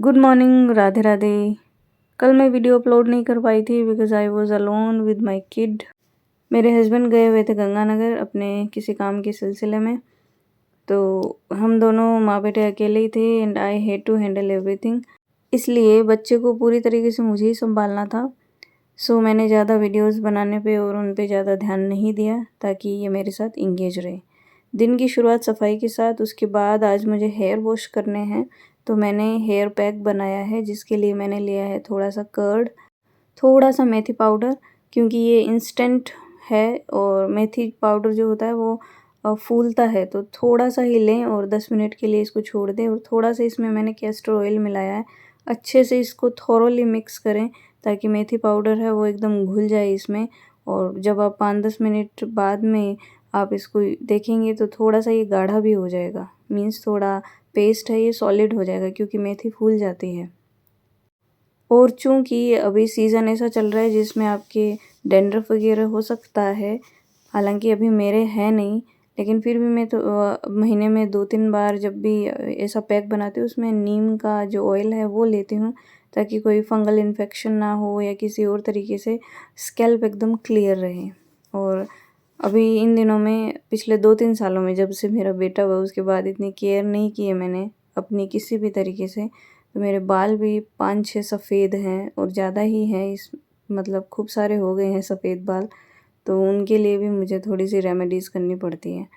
Good morning, Radhe Radhe. कल मैं video upload नहीं कर पाई थी because I was alone with my kid. मेरे हस्बैंड गए हुए थे गंगानगर अपने किसी काम के सिलसिले में, तो हम दोनों माँ बेटे अकेले ही थे and I had to handle everything. इसलिए बच्चे को पूरी तरीके से मुझे ही संभालना था। सो मैंने ज़्यादा वीडियोस बनाने पे और उन पे ज़्यादा ध्यान नहीं दिया ताकि ये मेरे साथ इंगेज रहे। दिन की शुरुआत सफाई के साथ, उसके बाद आज मुझे हेयर वॉश करने हैं, तो मैंने हेयर पैक बनाया है जिसके लिए मैंने लिया है थोड़ा सा कर्ड, थोड़ा सा मेथी पाउडर, क्योंकि ये इंस्टेंट है और मेथी पाउडर जो होता है वो फूलता है, तो थोड़ा सा ही लें और 10 मिनट के लिए इसको छोड़ दें। और थोड़ा सा इसमें मैंने कैस्टर ऑयल मिलाया है। अच्छे से इसको थोरोली मिक्स करें ताकि मेथी पाउडर है वो एकदम घुल जाए इसमें। और जब आप 5-10 मिनट बाद में आप इसको देखेंगे तो थोड़ा सा ये गाढ़ा भी हो जाएगा, मीन्स थोड़ा पेस्ट है ये सॉलिड हो जाएगा क्योंकि मेथी फूल जाती है। और चूँकि अभी सीज़न ऐसा चल रहा है जिसमें आपके डैंड्रफ वगैरह हो सकता है, हालांकि अभी मेरे है नहीं, लेकिन फिर भी मैं तो महीने में 2-3 बार जब भी ऐसा पैक बनाती हूँ उसमें नीम का जो ऑयल है वो लेती हूँ ताकि कोई फंगल इन्फेक्शन ना हो या किसी और तरीके से स्कैल्प एकदम क्लियर रहे। और अभी इन दिनों में पिछले 2-3 सालों में जब से मेरा बेटा हुआ उसके बाद इतनी केयर नहीं की है मैंने अपनी किसी भी तरीके से, तो मेरे बाल भी 5-6 सफ़ेद हैं और ज़्यादा ही हैं, इस मतलब खूब सारे हो गए हैं सफ़ेद बाल, तो उनके लिए भी मुझे थोड़ी सी रेमेडीज़ करनी पड़ती हैं।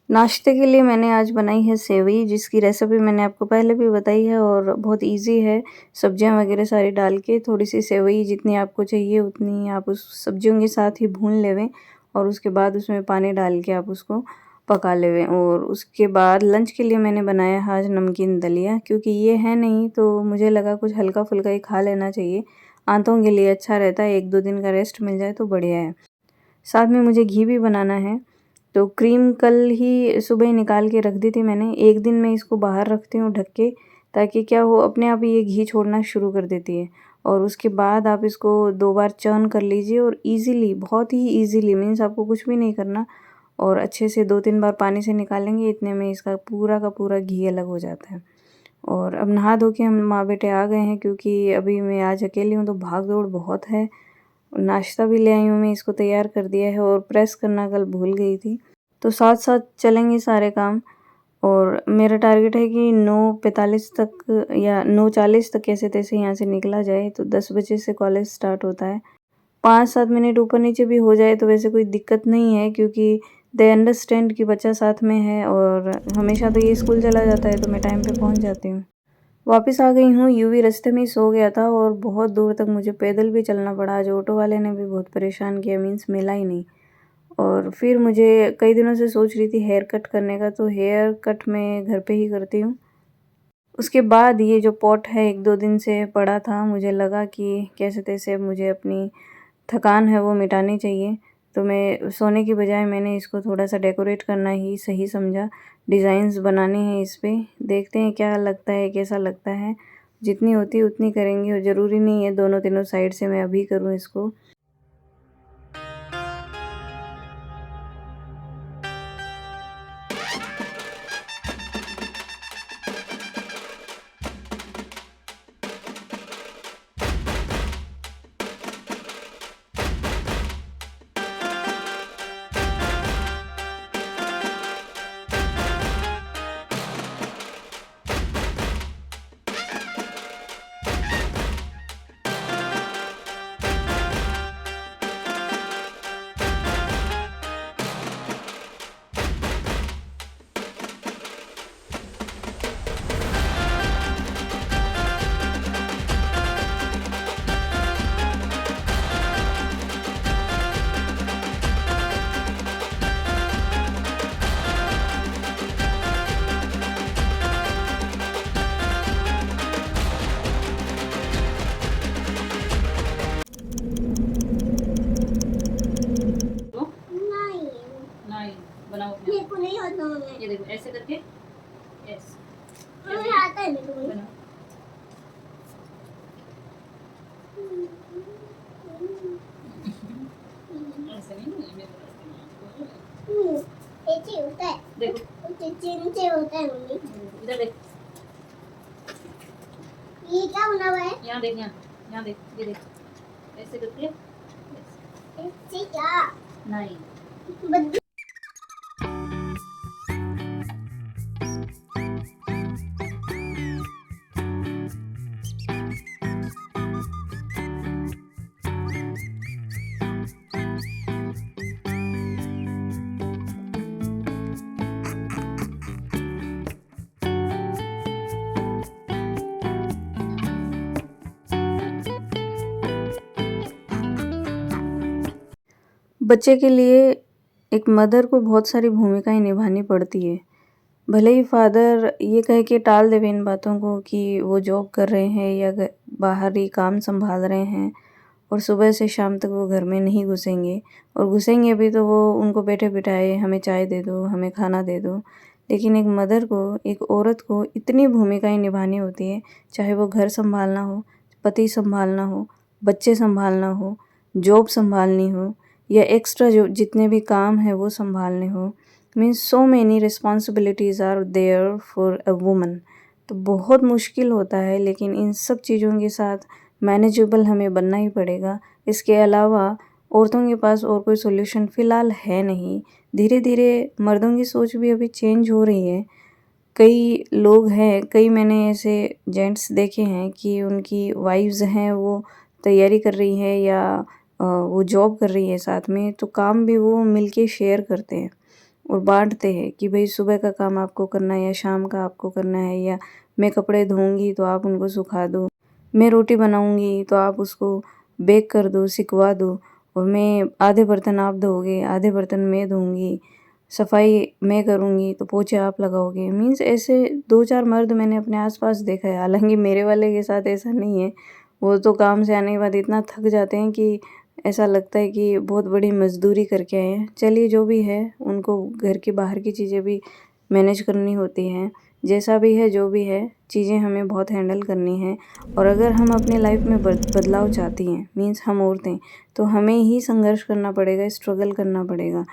नाश्ते के लिए मैंने आज बनाई है सेवई, जिसकी रेसिपी मैंने आपको पहले भी बताई है और बहुत इजी है। सब्जियां वगैरह सारी डाल के थोड़ी सी सेवई जितनी आपको चाहिए उतनी आप उस सब्जियों के साथ ही भून लेवें और उसके बाद उसमें पानी डाल के आप उसको पका लेवें। और उसके बाद लंच के लिए मैंने बनाया है आज नमकीन दलिया, क्योंकि ये है नहीं तो मुझे लगा कुछ हल्का फुल्का ही खा लेना चाहिए, आंतों के लिए अच्छा रहता है, 1-2 दिन का रेस्ट मिल जाए तो बढ़िया है। साथ में मुझे घी भी बनाना है, तो क्रीम कल ही सुबह ही निकाल के रख दी थी मैंने। एक दिन मैं इसको बाहर रखती हूँ ढक के, ताकि क्या हो अपने आप ही ये घी छोड़ना शुरू कर देती है। और उसके बाद आप इसको 2 बार चर्न कर लीजिए और इजीली, बहुत ही इजीली, मीन्स आपको कुछ भी नहीं करना, और अच्छे से 2-3 बार पानी से निकालेंगे, इतने में इसका पूरा का पूरा घी अलग हो जाता है। और अब नहा धो के हम माँ बेटे आ गए हैं, क्योंकि अभी मैं आज अकेली हूँ तो भाग दौड़ बहुत है। नाश्ता भी ले आई हूँ मैं, इसको तैयार कर दिया है और प्रेस करना कल भूल गई थी, तो साथ साथ चलेंगे सारे काम। और मेरा टारगेट है कि 9:45 तक या 9:40 तक कैसे तैसे यहाँ से निकला जाए, तो 10 बजे से कॉलेज स्टार्ट होता है। 5-7 मिनट ऊपर नीचे भी हो जाए तो वैसे कोई दिक्कत नहीं है, क्योंकि दे अंडरस्टैंड कि बच्चा साथ में है, और हमेशा तो ये स्कूल चला जाता है तो मैं टाइम पे पहुँच जाती हूँ। वापस आ गई हूँ, यूवी रास्ते में ही सो गया था और बहुत दूर तक मुझे पैदल भी चलना पड़ा। आज ऑटो वाले ने भी बहुत परेशान किया, मीन्स मिला ही नहीं। और फिर मुझे कई दिनों से सोच रही थी हेयर कट करने का, तो हेयर कट मैं घर पे ही करती हूँ। उसके बाद ये जो पॉट है 1-2 दिन से पड़ा था, मुझे लगा कि कैसे तैसे मुझे अपनी थकान है वो मिटानी चाहिए, तो मैं सोने की बजाय मैंने इसको थोड़ा सा डेकोरेट करना ही सही समझा। डिज़ाइंस बनाने हैं इस पे, देखते हैं क्या लगता है, कैसा लगता है। जितनी होती है उतनी करेंगे, और ज़रूरी नहीं है दोनों तीनों साइड से मैं अभी करूँ इसको। देखो ऐसे करके, ऐसे मुझे आता है नहीं तुम्हें। बनाओ। ऐसे नहीं, मेरे रास्ते में ऐसे होता है। देखो ऐसे होता है मम्मी। इधर देख, ये क्या बना हुआ है? यहाँ देख, यहाँ देख, ये देख, ऐसे करके, ऐसे क्या? नहीं बद्दू। बच्चे के लिए एक मदर को बहुत सारी भूमिकाएं निभानी पड़ती है। भले ही फादर ये कह के टाल देवे इन बातों को कि वो जॉब कर रहे हैं या बाहरी काम संभाल रहे हैं और सुबह से शाम तक वो घर में नहीं घुसेंगे, और घुसेंगे भी तो वो उनको बैठे बिठाए हमें चाय दे दो, हमें खाना दे दो। लेकिन एक मदर को, एक औरत को इतनी भूमिकाएं निभानी होती है, चाहे वो घर संभालना हो, पति संभालना हो, बच्चे संभालना हो, जॉब संभालनी हो, या एक्स्ट्रा जो जितने भी काम है वो संभालने हो। Means so many responsibilities are there for a woman. तो बहुत मुश्किल होता है, लेकिन इन सब चीज़ों के साथ मैनेजेबल हमें बनना ही पड़ेगा। इसके अलावा औरतों के पास और कोई सॉल्यूशन फ़िलहाल है नहीं। धीरे धीरे मर्दों की सोच भी अभी चेंज हो रही है। कई लोग हैं, कई मैंने ऐसे जेंट्स देखे हैं कि उनकी वाइफ्स हैं वो तैयारी कर रही है या वो जॉब कर रही है साथ में, तो काम भी वो मिलके शेयर करते हैं और बांटते हैं कि भाई सुबह का काम आपको करना है या शाम का आपको करना है, या मैं कपड़े धोऊंगी तो आप उनको सुखा दो, मैं रोटी बनाऊंगी तो आप उसको बेक कर दो, सिकवा दो, और मैं आधे बर्तन आप धोगे, आधे बर्तन मैं धोऊंगी, सफाई मैं करूंगी तो पोछे आप लगाओगे। मीन्स ऐसे 2-4 मर्द मैंने अपने आसपास देखा है। हालांकि मेरे वाले के साथ ऐसा नहीं है, वो तो काम से आने के बाद इतना थक जाते हैं कि ऐसा लगता है कि बहुत बड़ी मजदूरी करके आए हैं। चलिए जो भी है, उनको घर की बाहर की चीज़ें भी मैनेज करनी होती हैं। जैसा भी है, जो भी है, चीज़ें हमें बहुत हैंडल करनी है। और अगर हम अपनी लाइफ में बदलाव चाहती हैं, मीन्स हम औरतें, तो हमें ही संघर्ष करना पड़ेगा, स्ट्रगल करना पड़ेगा।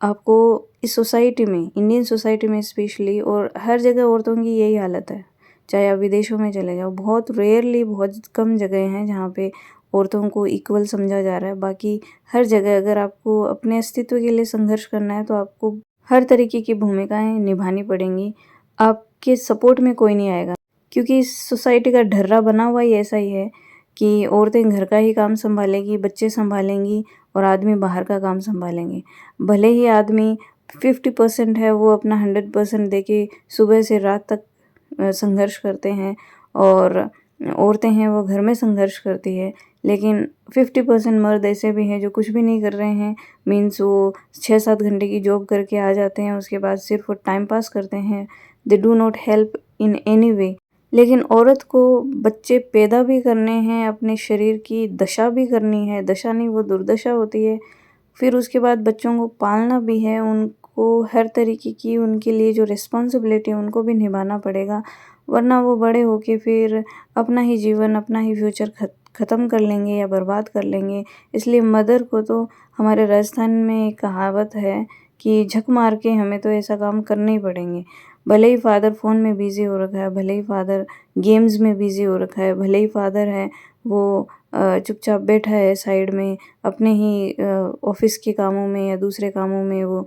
आपको इस सोसाइटी में, इंडियन सोसाइटी में स्पेशली, और हर जगह औरतों की यही हालत है। चाहे आप विदेशों में चले जाओ, बहुत रेयरली, बहुत कम जगह हैं जहाँ पे औरतों को इक्वल समझा जा रहा है। बाकी हर जगह अगर आपको अपने अस्तित्व के लिए संघर्ष करना है तो आपको हर तरीके की भूमिकाएं निभानी पड़ेंगी। आपके सपोर्ट में कोई नहीं आएगा, क्योंकि इस सोसाइटी का ढर्रा बना हुआ ही ऐसा ही है कि औरतें घर का ही काम संभालेंगी, बच्चे संभालेंगी और आदमी बाहर का काम संभालेंगे। भले ही आदमी 50% है, वो अपना 100% देके सुबह से रात तक संघर्ष करते हैं, और औरतें हैं वो घर में संघर्ष करती है। लेकिन 50% मर्द ऐसे भी हैं जो कुछ भी नहीं कर रहे हैं। मीन्स वो 6-7 घंटे की जॉब करके आ जाते हैं, उसके बाद सिर्फ वो टाइम पास करते हैं। They do not help in any way. लेकिन औरत को बच्चे पैदा भी करने हैं, अपने शरीर की दशा भी करनी है, दशा नहीं वो दुर्दशा होती है। फिर उसके बाद बच्चों को पालना भी है, उनको हर तरीके की उनके लिए जो रिस्पॉन्सिबिलिटी है उनको भी निभाना पड़ेगा, वरना वो बड़े होके फिर अपना ही जीवन, अपना ही फ्यूचर ख़त्म कर लेंगे या बर्बाद कर लेंगे। इसलिए मदर को तो, हमारे राजस्थान में एक कहावत है कि झक मार के हमें तो ऐसा काम करने ही पड़ेंगे। भले ही फादर फ़ोन में बिज़ी हो रखा है, भले ही फादर गेम्स में बिज़ी हो रखा है, भले ही फादर है वो चुपचाप बैठा है साइड में अपने ही ऑफिस के कामों में या दूसरे कामों में वो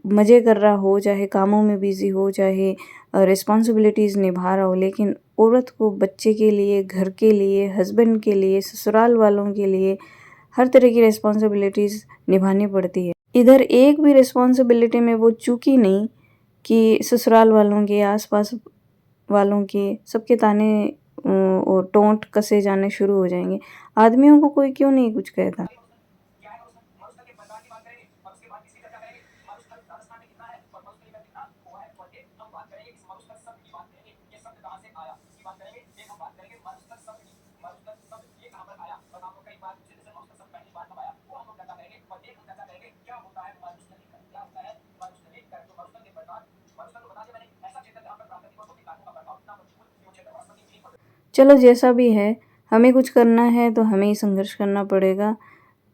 मज़े कर रहा हो, चाहे कामों में बिज़ी हो, चाहे रिस्पॉन्सिबिलिटीज़ निभा रहा हो, लेकिन औरत को बच्चे के लिए, घर के लिए, हस्बैंड के लिए, ससुराल वालों के लिए हर तरह की रिस्पॉन्सिबिलिटीज़ निभानी पड़ती है। इधर एक भी रिस्पॉन्सिबिलिटी में वो चूकी नहीं कि ससुराल वालों के, आसपास वालों के, सबके ताने और टोंट कसे जाने शुरू हो जाएंगे। आदमियों को कोई क्यों नहीं कुछ कहता। चलो जैसा भी है, हमें कुछ करना है तो हमें ही संघर्ष करना पड़ेगा।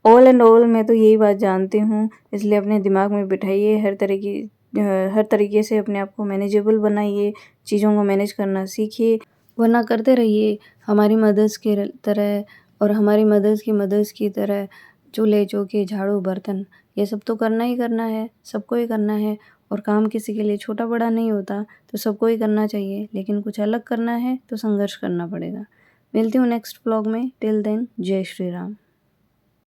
ऑल एंड ऑल मैं तो यही बात जानती हूँ, इसलिए अपने दिमाग में बिठाइए, हर तरीके से अपने आप को मैनेजेबल बनाइए, चीज़ों को मैनेज करना सीखिए, वरना करते रहिए हमारी मदर्स की तरह और हमारी मदर्स की तरह चूल्हे चौके झाड़ू बर्तन ये सब तो करना ही करना है, सबको ही करना है। और काम किसी के लिए छोटा बड़ा नहीं होता, तो सबको ही करना चाहिए, लेकिन कुछ अलग करना है तो संघर्ष करना पड़ेगा। मिलती हूँ नेक्स्ट व्लॉग में, टिल देन जय श्री राम।